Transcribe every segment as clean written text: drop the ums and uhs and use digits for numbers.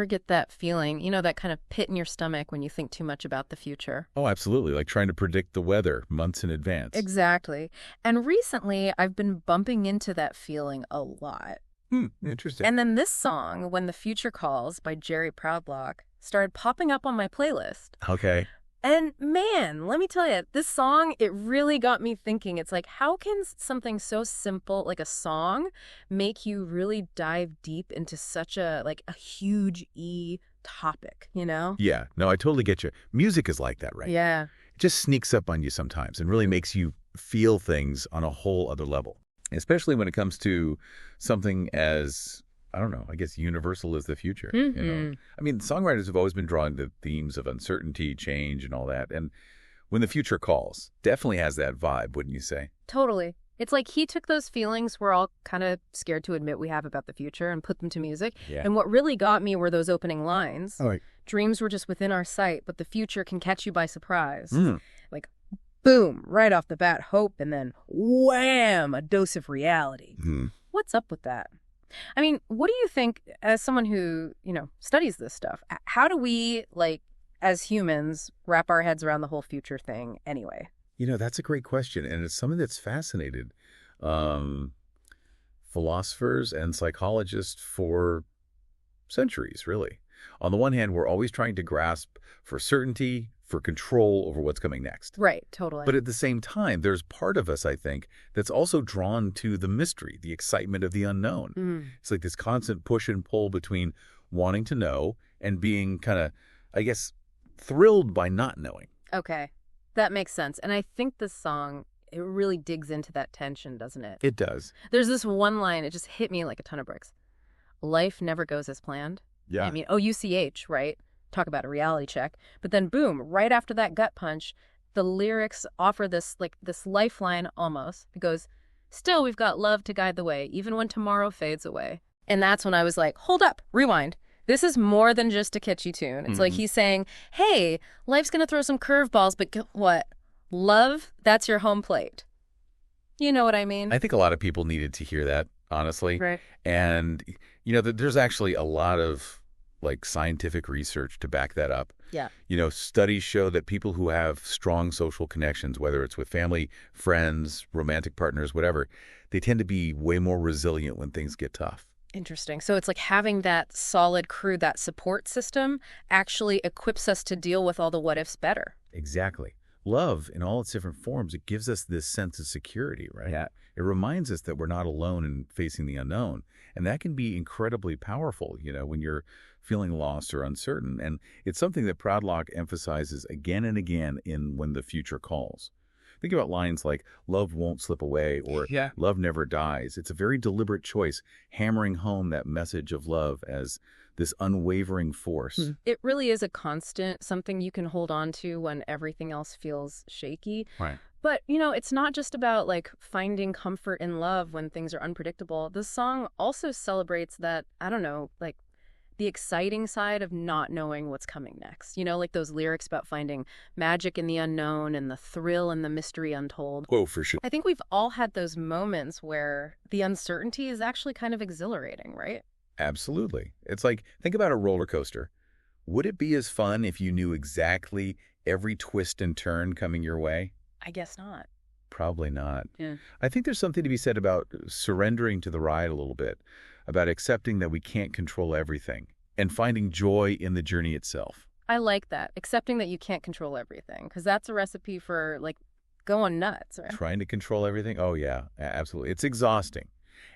get that feeling, that kind of pit in your stomach when you think too much about the future? Oh, absolutely. Like trying to predict the weather months in advance. Exactly. And recently, I've been bumping into that feeling a lot. Interesting. And then this song, When the Future Calls by Jerry Proudlock, started popping up on my playlist. Okay. And man, let me tell you, this song, it really got me thinking. It's like, how can something so simple like a song make you really dive deep into such a huge topic, Yeah. No, I totally get you. Music is like that, right? Yeah. It just sneaks up on you sometimes and really makes you feel things on a whole other level, especially when it comes to something as, I don't know, I guess universal as the future. I mean, songwriters have always been drawn to themes of uncertainty, change, and all that. And When the Future Calls definitely has that vibe, wouldn't you say? Totally. It's like he took those feelings we're all kind of scared to admit we have about the future and put them to music. Yeah. And what really got me were those opening lines. Oh, right. Dreams were just within our sight, but the future can catch you by surprise. Like, boom, right off the bat, hope, and then wham, a dose of reality. What's up with that? I mean, what do you think, as someone who, studies this stuff, how do we, as humans, wrap our heads around the whole future thing anyway? That's a great question, and it's something that's fascinated philosophers and psychologists for centuries, really. On the one hand, we're always trying to grasp for certainty, for control over what's coming next. Right, totally. But at the same time, there's part of us, I think, that's also drawn to the mystery, the excitement of the unknown. It's like this constant push and pull between wanting to know and being kind of, I guess, thrilled by not knowing. Okay. That makes sense. And I think this song, it really digs into that tension, doesn't it? It does. There's this one line, it just hit me like a ton of bricks. Life never goes as planned. Yeah. I mean, OUCH, right? Talk about a reality check. But then boom, right after that gut punch, the lyrics offer this lifeline almost. It goes, still we've got love to guide the way, even when tomorrow fades away. And that's when I was like, hold up, rewind. This is more than just a catchy tune. It's like he's saying, hey, life's going to throw some curveballs, but what? Love, that's your home plate. You know what I mean? I think a lot of people needed to hear that, honestly. Right. And, there's actually a lot of, scientific research to back that up. Yeah. Studies show that people who have strong social connections, whether it's with family, friends, romantic partners, whatever, they tend to be way more resilient when things get tough. Interesting. So it's like having that solid crew, that support system, actually equips us to deal with all the what ifs better. Exactly. Love, in all its different forms, it gives us this sense of security, right? Yeah. It reminds us that we're not alone in facing the unknown. And that can be incredibly powerful, when you're feeling lost or uncertain. And it's something that Proudlock emphasizes again and again in When the Future Calls. Think about lines like, love won't slip away, or love never dies. It's a very deliberate choice, hammering home that message of love as this unwavering force. It really is a constant, something you can hold on to when everything else feels shaky. Right. But, it's not just about finding comfort in love when things are unpredictable. The song also celebrates that, I don't know, the exciting side of not knowing what's coming next. Those lyrics about finding magic in the unknown and the thrill and the mystery untold. Whoa, for sure. I think we've all had those moments where the uncertainty is actually kind of exhilarating, right? Absolutely. It's like, think about a roller coaster. Would it be as fun if you knew exactly every twist and turn coming your way? I guess not. Probably not. Yeah. I think there's something to be said about surrendering to the ride a little bit, about accepting that we can't control everything and finding joy in the journey itself. I like that. Accepting that you can't control everything, because that's a recipe for going nuts, right? Trying to control everything? Oh, yeah, absolutely. It's exhausting.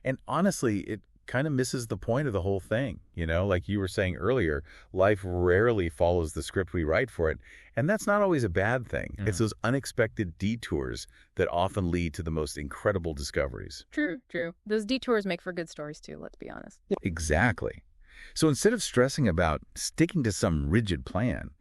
And honestly, it kind of misses the point of the whole thing. Like you were saying earlier, life rarely follows the script we write for it. And that's not always a bad thing. It's those unexpected detours that often lead to the most incredible discoveries. True. Those detours make for good stories too, let's be honest. Exactly. So instead of stressing about sticking to some rigid plan,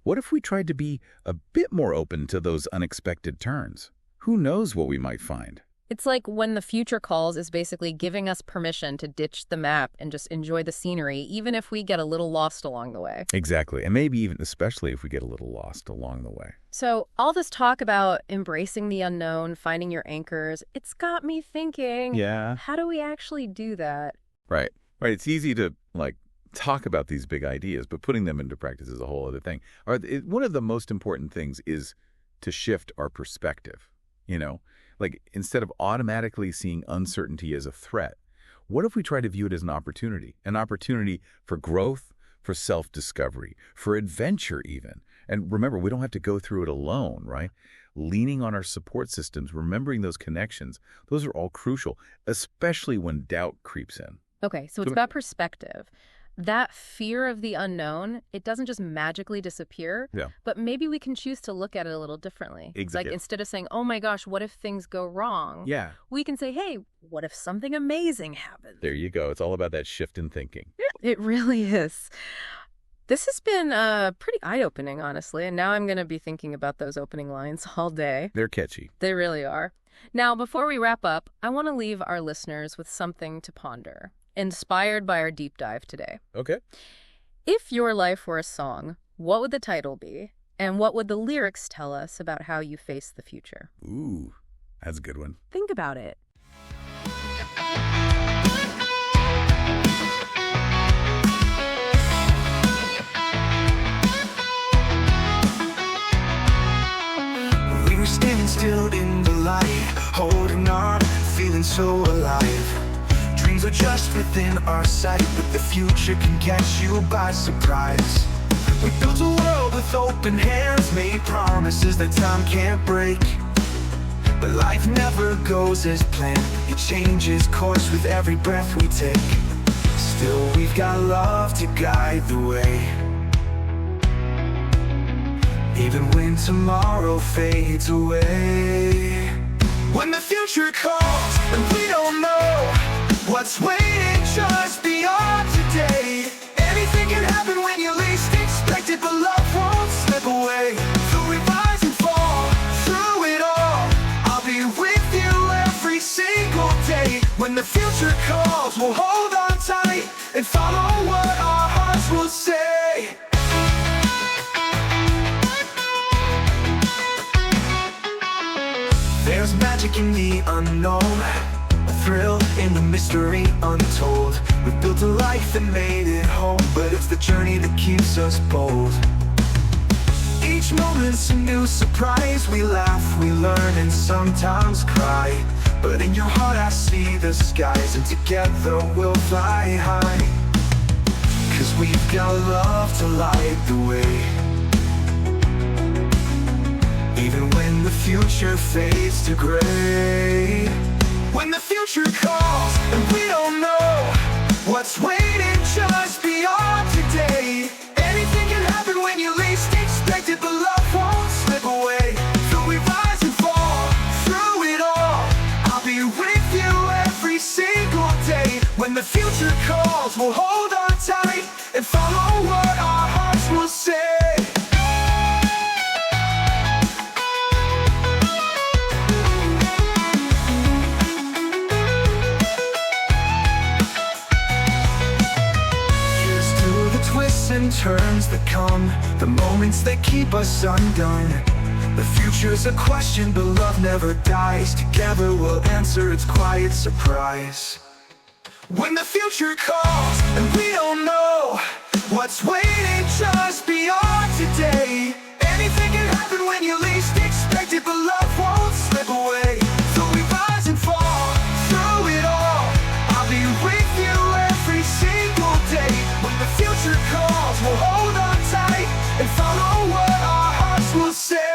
what if we tried to be a bit more open to those unexpected turns? Who knows what we might find? It's like When the Future Calls is basically giving us permission to ditch the map and just enjoy the scenery, even if we get a little lost along the way. Exactly. And maybe even especially if we get a little lost along the way. So all this talk about embracing the unknown, finding your anchors, it's got me thinking, Yeah. how do we actually do that? Right. It's easy to talk about these big ideas, but putting them into practice is a whole other thing. One of the most important things is to shift our perspective, you know? Like, instead of automatically seeing uncertainty as a threat, what if we try to view it as an opportunity? An opportunity for growth, for self-discovery, for adventure even. And remember, we don't have to go through it alone, right? Leaning on our support systems, remembering those connections, those are all crucial, especially when doubt creeps in. Okay, so it's about perspective. That fear of the unknown, it doesn't just magically disappear, Yeah. but maybe we can choose to look at it a little differently. Exactly. Like, instead of saying, oh my gosh, what if things go wrong? Yeah. We can say, hey, what if something amazing happens? There you go. It's all about that shift in thinking. It really is. This has been pretty eye-opening, honestly, and now I'm going to be thinking about those opening lines all day. They're catchy. They really are. Now, before we wrap up, I want to leave our listeners with something to ponder, inspired by our deep dive today. Okay. If your life were a song, what would the title be? And what would the lyrics tell us about how you face the future? Ooh, that's a good one. Think about it. We were standing still in the light, holding on, feeling so alive. Dreams are just within our sight, but the future can catch you by surprise. We built a world with open hands, made promises that time can't break. But life never goes as planned, it changes course with every breath we take. Still, we've got love to guide the way. Even when tomorrow fades away. When the future calls and we don't know what's waiting just beyond today. Anything can happen when you least expect it, but love won't slip away. Though we rise and fall, through it all, I'll be with you every single day. When the future calls, we'll hold on tight and follow what our hearts will say. There's magic in the unknown, a thrill in the mystery untold. We've built a life and made it home, but it's the journey that keeps us bold. Each moment's a new surprise. We laugh, we learn, and sometimes cry. But in your heart I see the skies, and together we'll fly high. 'Cause we've got love to light the way. Even when the future fades to gray. When the future calls and we don't know what's waiting just beyond today. Anything can happen when you least expect it, but love won't slip away. Though we rise and fall, through it all, I'll be with you every single day. When the future calls, we'll hold on tight and follow what our hearts will say. And turns that come, the moments that keep us undone. The future's a question, but love never dies. Together we'll answer its quiet surprise. When the future calls and we don't know what's waiting just beyond today. Anything can happen when you least expect it, but love won't slip away. Though we rise and fall, through it all, I'll be with you every single day. When the future calls, we'll hold on tight and follow what our hearts will say.